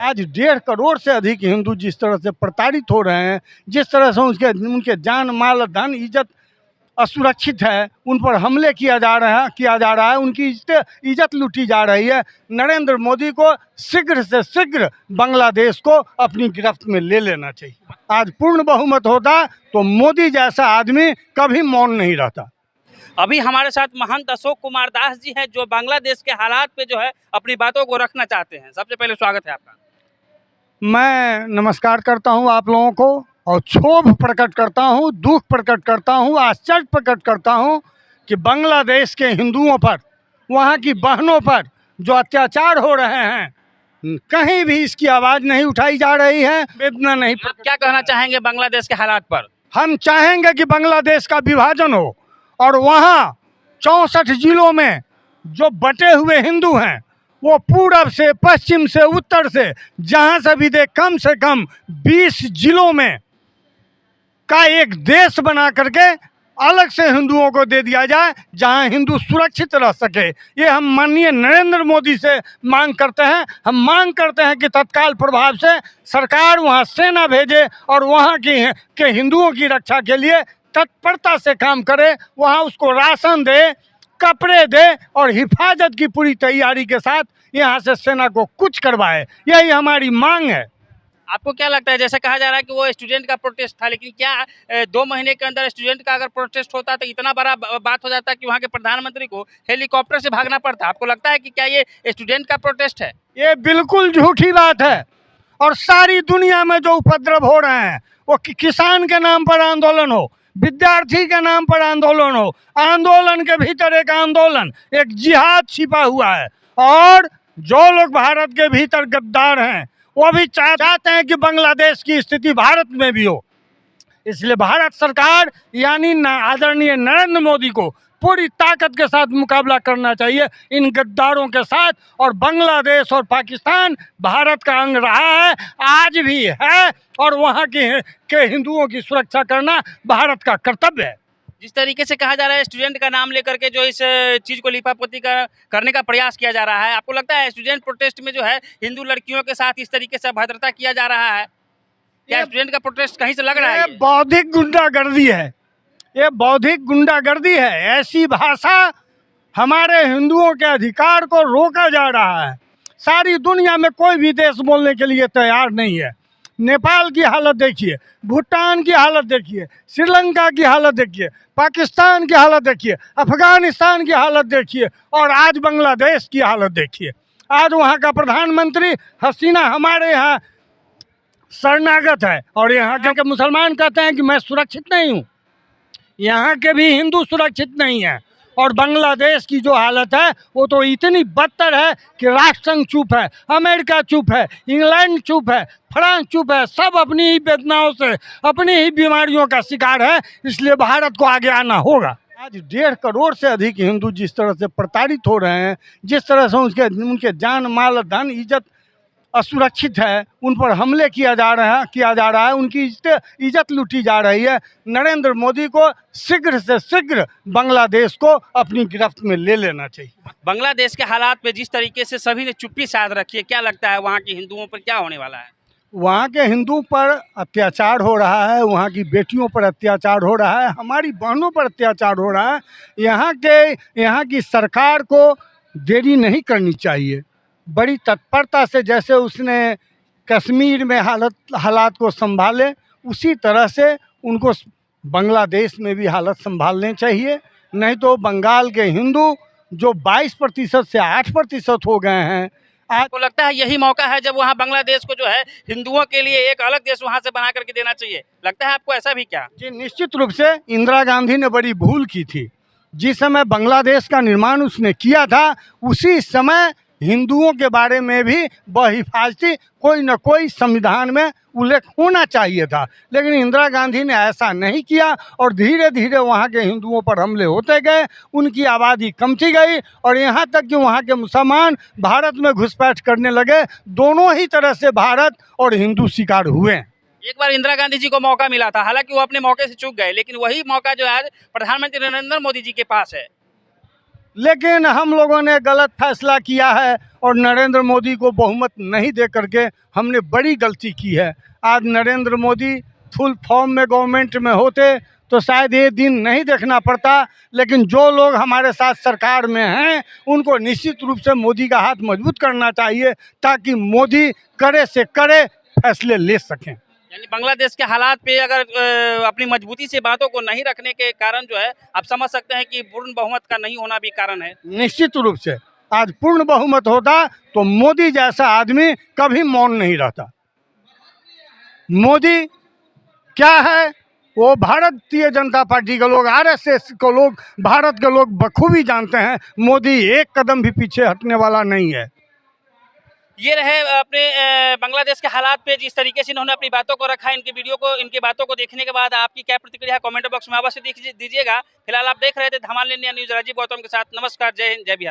आज 1.5 करोड़ से अधिक हिंदू जिस तरह से प्रताड़ित हो रहे हैं, जिस तरह से उनके जान माल धन इज्जत असुरक्षित है, उन पर हमले किया जा रहा है, उनकी इज्जत लूटी जा रही है। नरेंद्र मोदी को शीघ्र से शीघ्र बांग्लादेश को अपनी गिरफ्त में ले लेना चाहिए। आज पूर्ण बहुमत होता तो मोदी जैसा आदमी कभी मौन नहीं रहता। अभी हमारे साथ महंत अशोक कुमार दास जी हैं, जो बांग्लादेश के हालात पे जो है अपनी बातों को रखना चाहते हैं। सबसे पहले स्वागत है आपका। मैं नमस्कार करता हूं आप लोगों को और क्षोभ प्रकट करता हूं, दुख प्रकट करता हूं, आश्चर्य प्रकट करता हूं कि बांग्लादेश के हिंदुओं पर, वहां की बहनों पर जो अत्याचार हो रहे हैं, कहीं भी इसकी आवाज़ नहीं उठाई जा रही है, वेदना नहीं। क्या कहना चाहेंगे बांग्लादेश के हालात पर? हम चाहेंगे कि बांग्लादेश का विभाजन हो और वहाँ 64 जिलों में जो बटे हुए हिंदू हैं वो पूरब से, पश्चिम से, उत्तर से, जहाँ से भी दे कम से कम 20 जिलों में का एक देश बना करके अलग से हिंदुओं को दे दिया जाए, जहां हिंदू सुरक्षित रह सके। ये हम माननीय नरेंद्र मोदी से मांग करते हैं। हम मांग करते हैं कि तत्काल प्रभाव से सरकार वहां सेना भेजे और वहां के हिंदुओं की रक्षा के लिए तत्परता से काम करे, वहां उसको राशन दे, कपड़े दे और हिफाजत की पूरी तैयारी के साथ यहाँ से सेना को कुछ करवाए। यही हमारी मांग है। आपको क्या लगता है, जैसे कहा जा रहा है कि वो स्टूडेंट का प्रोटेस्ट था, लेकिन क्या 2 महीने के अंदर स्टूडेंट का अगर प्रोटेस्ट होता तो इतना बड़ा बात हो जाता कि वहाँ के प्रधानमंत्री को हेलीकॉप्टर से भागना पड़ता? आपको लगता है कि क्या ये स्टूडेंट का प्रोटेस्ट है? ये बिल्कुल झूठी बात है। और सारी दुनिया में जो उपद्रव हो रहे हैं, वो किसान के नाम पर आंदोलन हो, विद्यार्थी के नाम पर आंदोलन हो, आंदोलन के भीतर एक आंदोलन, एक जिहाद छिपा हुआ है। और जो लोग भारत के भीतर गद्दार हैं वो भी चाहते हैं कि बांग्लादेश की स्थिति भारत में भी हो। इसलिए भारत सरकार यानी आदरणीय नरेंद्र मोदी को पूरी ताकत के साथ मुकाबला करना चाहिए इन गद्दारों के साथ। और बांग्लादेश और पाकिस्तान भारत का अंग रहा है, आज भी है, और वहाँ के हिंदुओं की सुरक्षा करना भारत का कर्तव्य है। जिस तरीके से कहा जा रहा है स्टूडेंट का नाम लेकर के जो इस चीज़ को लिपापोती करने का प्रयास किया जा रहा है, आपको लगता है स्टूडेंट प्रोटेस्ट में जो है हिंदू लड़कियों के साथ इस तरीके से अभद्रता किया जा रहा है? क्या स्टूडेंट का प्रोटेस्ट कहीं से लग रहा है? ये बौद्धिक गुंडागर्दी है, ये बौद्धिक गुंडागर्दी है। ऐसी भाषा हमारे हिंदुओं के अधिकार को रोका जा रहा है। सारी दुनिया में कोई भी देश बोलने के लिए तैयार नहीं है। नेपाल की हालत देखिए, भूटान की हालत देखिए, श्रीलंका की हालत देखिए, पाकिस्तान की हालत देखिए, अफगानिस्तान की हालत देखिए, और आज बांग्लादेश की हालत देखिए। आज वहाँ का प्रधानमंत्री हसीना हमारे यहाँ शरणागत है और यहाँ के मुसलमान कहते हैं कि मैं सुरक्षित नहीं हूँ। यहाँ के भी हिंदू सुरक्षित नहीं है। और बांग्लादेश की जो हालत है वो तो इतनी बदतर है कि राष्ट्रसंघ चुप है, अमेरिका चुप है, इंग्लैंड चुप है, फ्रांस चुप है, सब अपनी ही वेदनाओं से, अपनी ही बीमारियों का शिकार है। इसलिए भारत को आगे आना होगा। आज 1.5 करोड़ से अधिक हिंदू जिस तरह से प्रताड़ित हो रहे हैं, जिस तरह से उनके जान माल धन इज्जत असुरक्षित है, उन पर हमले किया जा रहा है, उनकी इज्जत लूटी जा रही है। नरेंद्र मोदी को शीघ्र से शीघ्र बांग्लादेश को अपनी गिरफ्त में ले लेना चाहिए। बांग्लादेश के हालात पे जिस तरीके से सभी ने चुप्पी साध रखी है, क्या लगता है वहाँ के हिंदुओं पर क्या होने वाला है? वहाँ के हिंदू पर अत्याचार हो रहा है, वहाँ की बेटियों पर अत्याचार हो रहा है, हमारी बहनों पर अत्याचार हो रहा है। यहाँ की सरकार को देरी नहीं करनी चाहिए, बड़ी तत्परता से, जैसे उसने कश्मीर में हालात को संभाले, उसी तरह से उनको बांग्लादेश में भी हालत संभालने चाहिए। नहीं तो बंगाल के हिंदू जो 22% से 8% हो गए हैं। आपको लगता है यही मौका है जब वहाँ बांग्लादेश को जो है हिंदुओं के लिए एक अलग देश वहाँ से बना करके देना चाहिए? लगता है आपको ऐसा भी क्या? जी, निश्चित रूप से इंदिरा गांधी ने बड़ी भूल की थी। जिस समय बांग्लादेश का निर्माण उसने किया था, उसी समय हिंदुओं के बारे में भी बहिफाजती कोई न कोई संविधान में उल्लेख होना चाहिए था। लेकिन इंदिरा गांधी ने ऐसा नहीं किया और धीरे धीरे वहाँ के हिंदुओं पर हमले होते गए, उनकी आबादी कमती गई और यहाँ तक कि वहाँ के मुसलमान भारत में घुसपैठ करने लगे। दोनों ही तरह से भारत और हिंदू शिकार हुए। एक बार इंदिरा गांधी जी को मौका मिला था, हालांकि वो अपने मौके से चूक गए, लेकिन वही मौका जो है प्रधानमंत्री नरेंद्र मोदी जी के पास है। लेकिन हम लोगों ने गलत फैसला किया है और नरेंद्र मोदी को बहुमत नहीं दे करके हमने बड़ी गलती की है। आज नरेंद्र मोदी फुल फॉर्म में गवर्नमेंट में होते तो शायद ये दिन नहीं देखना पड़ता, लेकिन जो लोग हमारे साथ सरकार में हैं उनको निश्चित रूप से मोदी का हाथ मजबूत करना चाहिए ताकि मोदी कड़े से कड़े फैसले ले सकें। यानी बांग्लादेश के हालात पे अगर अपनी मजबूती से बातों को नहीं रखने के कारण जो है आप समझ सकते हैं कि पूर्ण बहुमत का नहीं होना भी कारण है। निश्चित रूप से आज पूर्ण बहुमत होता तो मोदी जैसा आदमी कभी मौन नहीं रहता। मोदी क्या है, वो भारतीय जनता पार्टी के लोग, आरएसएस को लोग, भारत के लोग बखूबी जानते हैं मोदी एक कदम भी पीछे हटने वाला नहीं है। ये रहे अपने बांग्लादेश के हालात पे जिस तरीके से इन्होंने अपनी बातों को रखा। इनकी बातों को देखने के बाद आपकी क्या प्रतिक्रिया है कमेंट बॉक्स में अवश्य दीजिएगा। फिलहाल आप देख रहे थे धमाल इंडिया न्यूज, राजीव गौतम के साथ। नमस्कार, जय हिंद, जय बिहार।